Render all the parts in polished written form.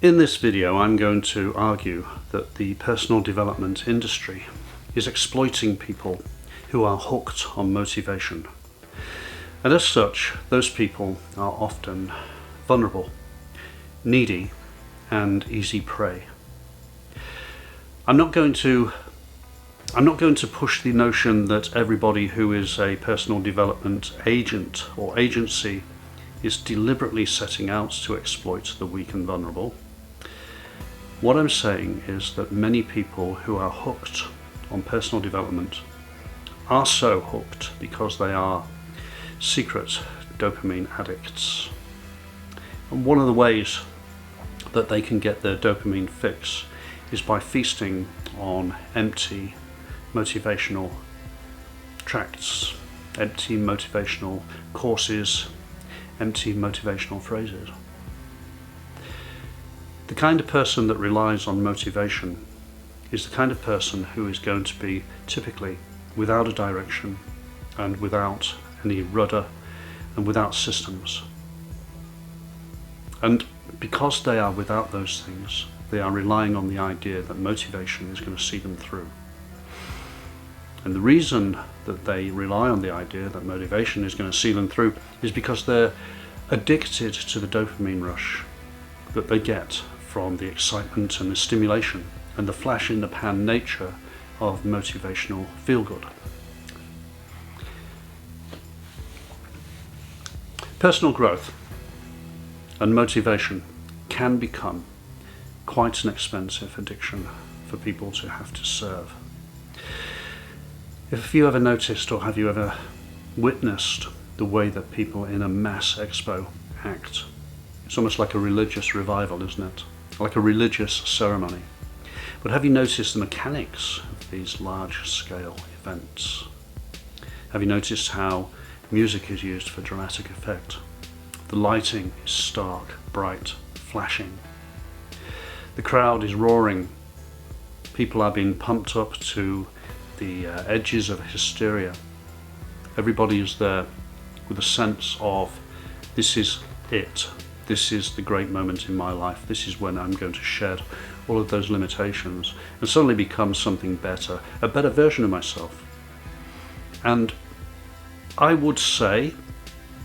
In this video, I'm going to argue that the personal development industry is exploiting people who are hooked on motivation. And as such, those people are often vulnerable, needy, and easy prey. I'm not going to push the notion that everybody who is a personal development agent or agency is deliberately setting out to exploit the weak and vulnerable. What I'm saying is that many people who are hooked on personal development are so hooked because they are secret dopamine addicts. And one of the ways that they can get their dopamine fix is by feasting on empty motivational tracts, empty motivational courses, empty motivational phrases. The kind of person that relies on motivation is the kind of person who is going to be typically without a direction and without any rudder and without systems. And because they are without those things, they are relying on the idea that motivation is going to see them through. And the reason that they rely on the idea that motivation is going to see them through is because they're addicted to the dopamine rush that they get from the excitement and the stimulation and the flash in the pan nature of motivational feel-good. Personal growth and motivation can become quite an expensive addiction for people to have to serve. If you ever noticed, or have you ever witnessed the way that people in a mass expo act? It's almost like a religious revival, isn't it? Like a religious ceremony. But have you noticed the mechanics of these large-scale events? Have you noticed how music is used for dramatic effect? The lighting is stark, bright, flashing. The crowd is roaring. People are being pumped up to the edges of hysteria. Everybody is there with a sense of, this is it. This is the great moment in my life. This is when I'm going to shed all of those limitations and suddenly become something better, a better version of myself. And I would say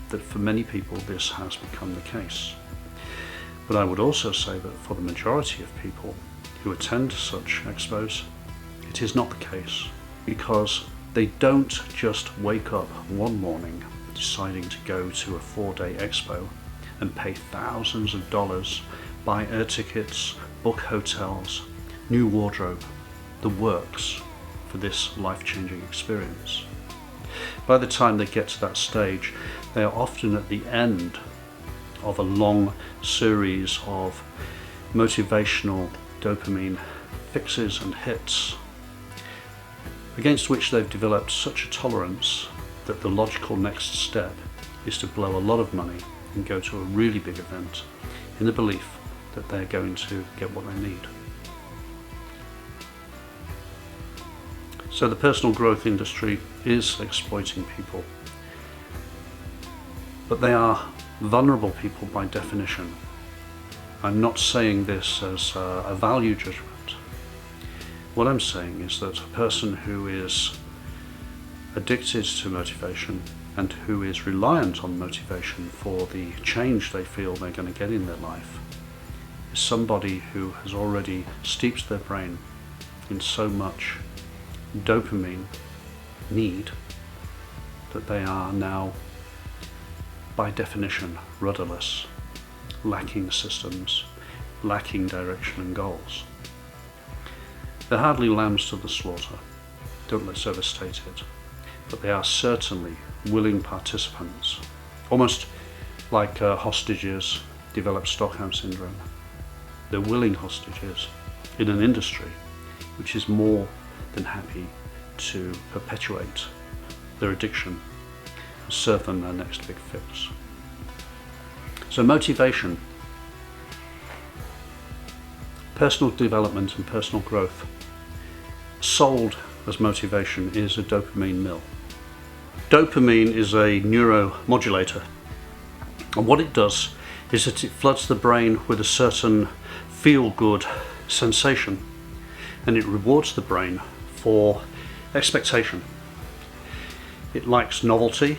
that for many people this has become the case. But I would also say that for the majority of people who attend such expos, it is not the case, because they don't just wake up one morning deciding to go to a 4-day expo and pay thousands of dollars, buy air tickets, book hotels, new wardrobe, the works for this life-changing experience. By the time they get to that stage, they are often at the end of a long series of motivational dopamine fixes and hits, against which they've developed such a tolerance that the logical next step is to blow a lot of money and go to a really big event in the belief that they're going to get what they need. So the personal growth industry is exploiting people, but they are vulnerable people by definition. I'm not saying this as a value judgment. What I'm saying is that a person who is addicted to motivation and who is reliant on motivation for the change they feel they're going to get in their life is somebody who has already steeped their brain in so much dopamine need that they are now, by definition, rudderless, lacking systems, lacking direction and goals. They're hardly lambs to the slaughter, don't let's overstate it, but they are certainly willing participants, almost like hostages develop Stockholm syndrome. They're willing hostages in an industry which is more than happy to perpetuate their addiction and serve them their next big fix. So motivation, personal development and personal growth, sold as motivation, is a dopamine mill. Dopamine is a neuromodulator, and what it does is that it floods the brain with a certain feel-good sensation, and it rewards the brain for expectation. It likes novelty,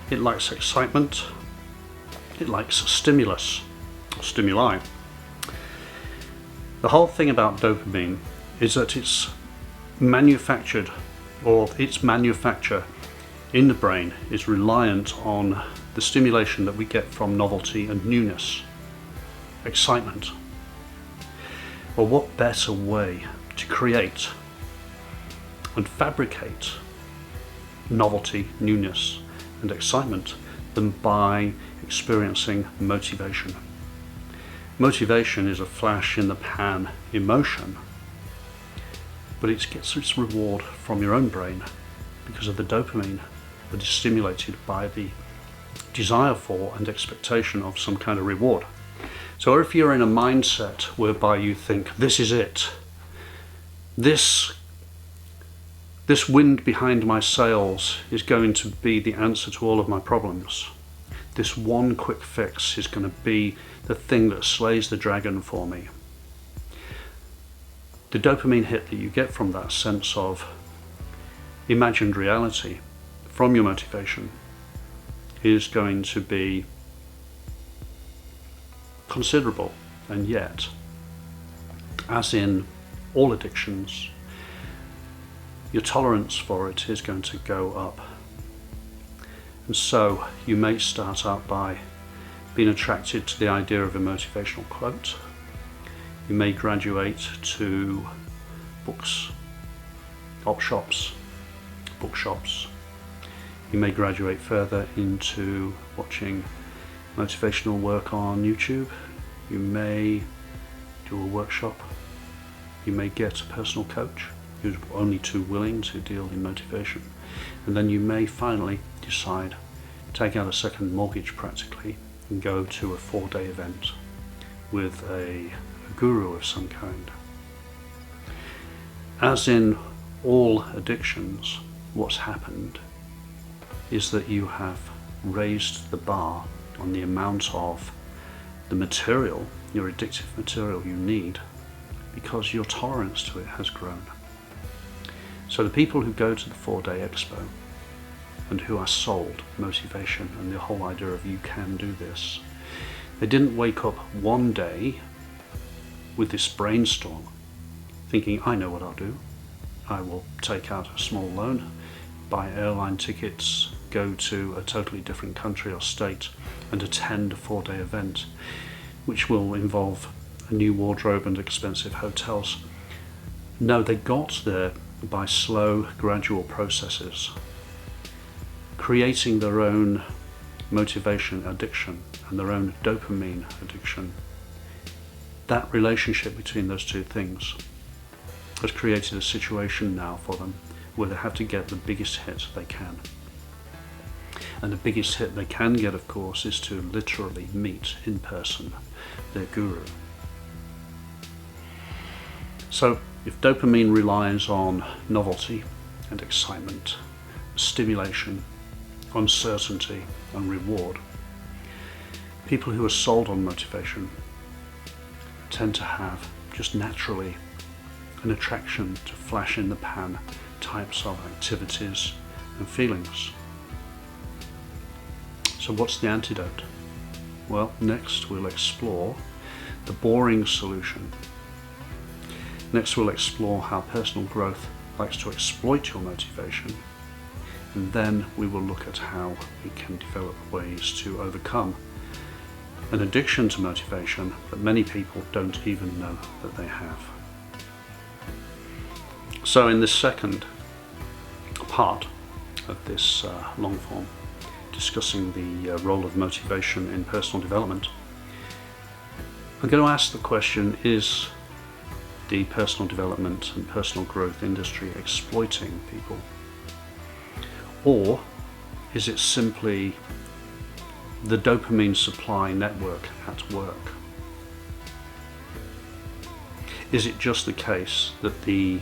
it likes excitement, it likes stimulus, or stimuli. The whole thing about dopamine is that it's manufactured, or its manufacture in the brain is reliant on the stimulation that we get from novelty and newness, excitement. Well, what better way to create and fabricate novelty, newness and excitement than by experiencing motivation. Motivation is a flash in the pan emotion, but it gets its reward from your own brain because of the dopamine that is stimulated by the desire for and expectation of some kind of reward. So if you're in a mindset whereby you think, this is it, this wind behind my sails is going to be the answer to all of my problems, this one quick fix is going to be the thing that slays the dragon for me, the dopamine hit that you get from that sense of imagined reality from your motivation is going to be considerable. And yet, as in all addictions, your tolerance for it is going to go up. And so you may start out by being attracted to the idea of a motivational quote. You may graduate to books, bookshops. You may graduate further into watching motivational work on YouTube. You may do a workshop. You may get a personal coach who's only too willing to deal in motivation. And then you may finally decide, take out a second mortgage practically, and go to a 4-day event with a guru of some kind. As in all addictions, what's happened is that you have raised the bar on the amount of the material, your addictive material you need, because your tolerance to it has grown. So the people who go to the 4-day expo and who are sold motivation and the whole idea of you can do this, they didn't wake up one day with this brainstorm thinking, I know what I'll do. I will take out a small loan, buy airline tickets, go to a totally different country or state and attend a 4-day event, which will involve a new wardrobe and expensive hotels. No, they got there by slow, gradual processes, creating their own motivation addiction and their own dopamine addiction. That relationship between those two things has created a situation now for them where they have to get the biggest hit they can. And the biggest hit they can get, of course, is to literally meet in person their guru. So if dopamine relies on novelty and excitement, stimulation, uncertainty and reward, people who are sold on motivation tend to have just naturally an attraction to flash in the pan types of activities and feelings. So what's the antidote? Well, next we'll explore the boring solution. Next we'll explore how personal growth likes to exploit your motivation, and then we will look at how we can develop ways to overcome an addiction to motivation that many people don't even know that they have. So in this second part of this long form, discussing the role of motivation in personal development, I'm going to ask the question, is the personal development and personal growth industry exploiting people? Or is it simply the dopamine supply network at work? Is it just the case that the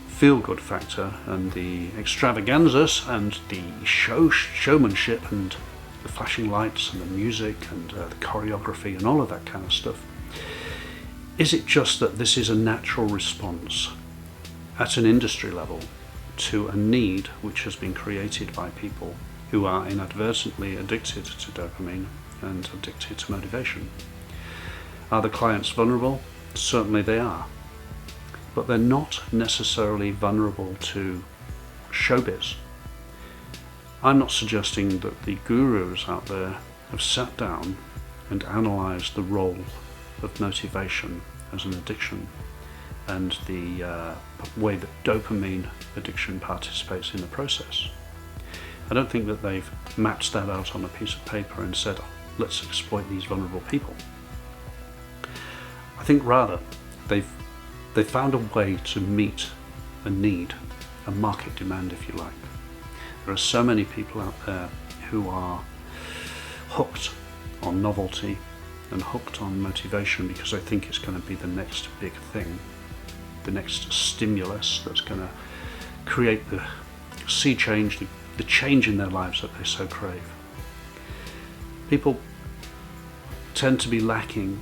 feel-good factor and the extravaganzas and the showmanship and the flashing lights and the music and the choreography and all of that kind of stuff Is it just that this is a natural response at an industry level to a need which has been created by people who are inadvertently addicted to dopamine and addicted to motivation? Are the clients vulnerable? Certainly they are. But they're not necessarily vulnerable to showbiz. I'm not suggesting that the gurus out there have sat down and analysed the role of motivation as an addiction and the way that dopamine addiction participates in the process. I don't think that they've mapped that out on a piece of paper and said, let's exploit these vulnerable people. I think rather they've found a way to meet a need, a market demand if you like. There are so many people out there who are hooked on novelty and hooked on motivation because they think it's going to be the next big thing, the next stimulus that's going to create the sea change, the change in their lives that they so crave. People tend to be lacking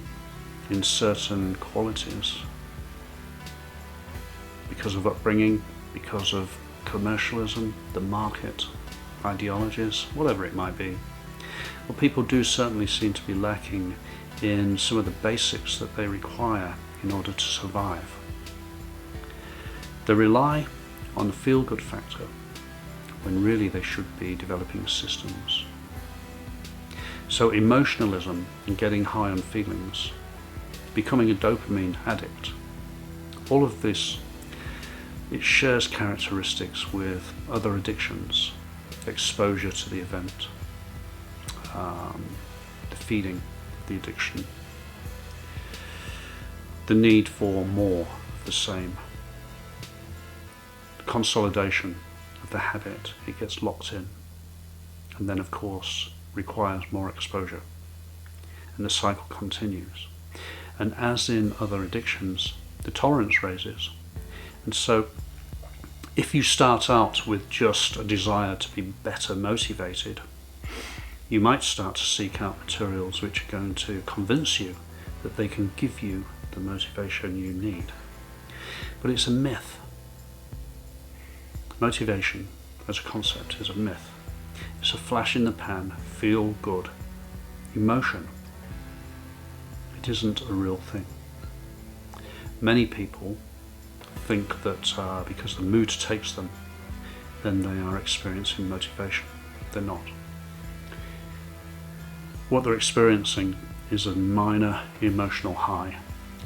in certain qualities because of upbringing, because of commercialism, the market, ideologies, whatever it might be. Well, people do certainly seem to be lacking in some of the basics that they require in order to survive. They rely on the feel-good factor when really they should be developing systems. So emotionalism and getting high on feelings, becoming a dopamine addict, all of this, it shares characteristics with other addictions: exposure to the event, the feeding, the addiction, the need for more of the same, the consolidation of the habit. It gets locked in and then of course requires more exposure, and the cycle continues. And as in other addictions, the tolerance raises. And so if you start out with just a desire to be better motivated, you might start to seek out materials which are going to convince you that they can give you the motivation you need. But it's a myth. Motivation as a concept is a myth. It's a flash in the pan, feel good emotion. It isn't a real thing. Many people think that because the mood takes them, then they are experiencing motivation. They're not. What they're experiencing is a minor emotional high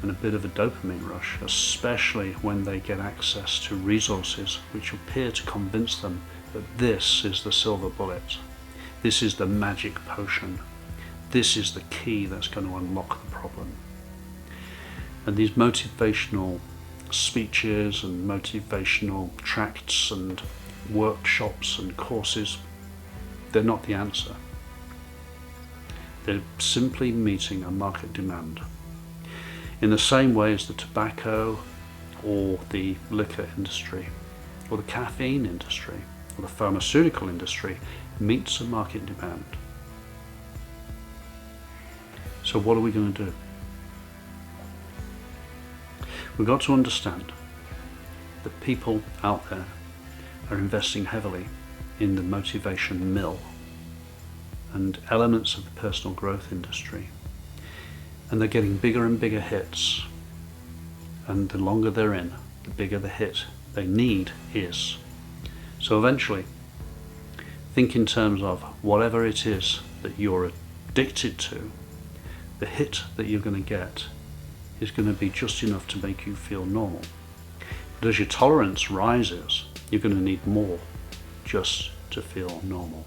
and a bit of a dopamine rush, especially when they get access to resources which appear to convince them that this is the silver bullet, this is the magic potion, this is the key that's going to unlock the problem. And these motivational speeches and motivational tracts and workshops and courses, they're not the answer. They're simply meeting a market demand. In the same way as the tobacco or the liquor industry or the caffeine industry or the pharmaceutical industry meets a market demand. So what are we going to do? We've got to understand that people out there are investing heavily in the motivation mill and elements of the personal growth industry, and they're getting bigger and bigger hits, and the longer they're in, the bigger the hit they need is. So eventually, think in terms of whatever it is that you're addicted to, the hit that you're going to get is going to be just enough to make you feel normal. But as your tolerance rises, you're going to need more just to feel normal.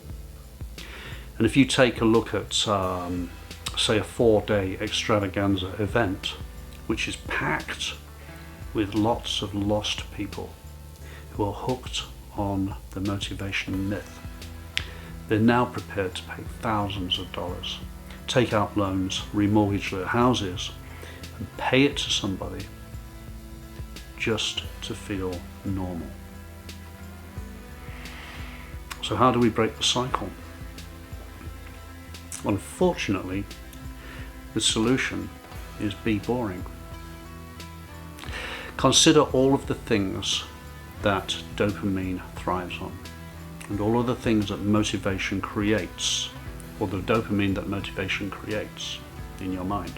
And if you take a look at, say, a 4-day extravaganza event, which is packed with lots of lost people who are hooked on the motivation myth, they're now prepared to pay thousands of dollars, take out loans, remortgage their houses, and pay it to somebody just to feel normal. So how do we break the cycle? Unfortunately, the solution is be boring. Consider all of the things that dopamine thrives on, and all of the things that motivation creates, or the dopamine that motivation creates in your mind.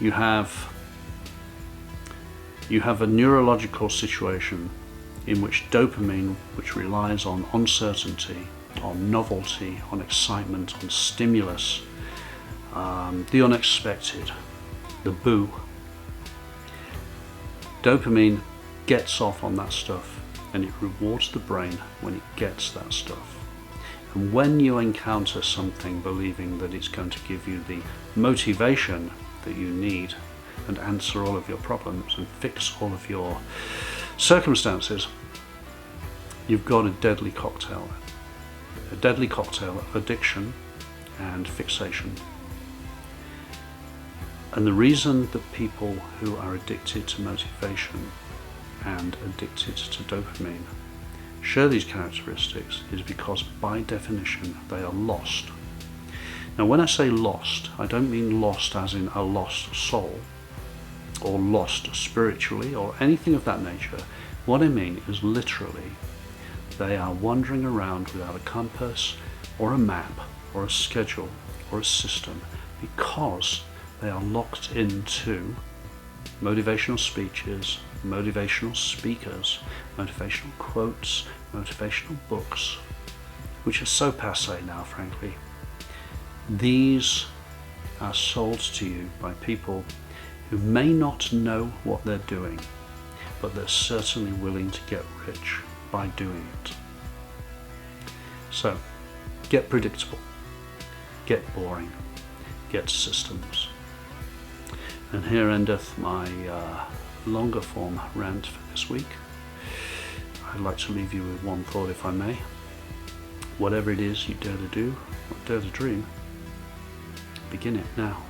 You have a neurological situation in which dopamine, which relies on uncertainty, on novelty, on excitement, on stimulus, the unexpected, the boo. Dopamine gets off on that stuff, and it rewards the brain when it gets that stuff. And when you encounter something believing that it's going to give you the motivation that you need and answer all of your problems and fix all of your circumstances, you've got a deadly cocktail. A deadly cocktail of addiction and fixation. And the reason that people who are addicted to motivation and addicted to dopamine share these characteristics is because by definition they are lost. Now when I say lost, I don't mean lost as in a lost soul or lost spiritually or anything of that nature. What I mean is literally they are wandering around without a compass or a map or a schedule or a system because they are locked into motivational speeches, motivational speakers, motivational quotes, motivational books, which are so passé now, frankly. These are sold to you by people who may not know what they're doing, but they're certainly willing to get rich by doing it. So, get predictable, get boring, get systems. And here endeth my longer form rant for this week. I'd like to leave you with one thought, if I may. Whatever it is you dare to do or dare to dream, begin it now.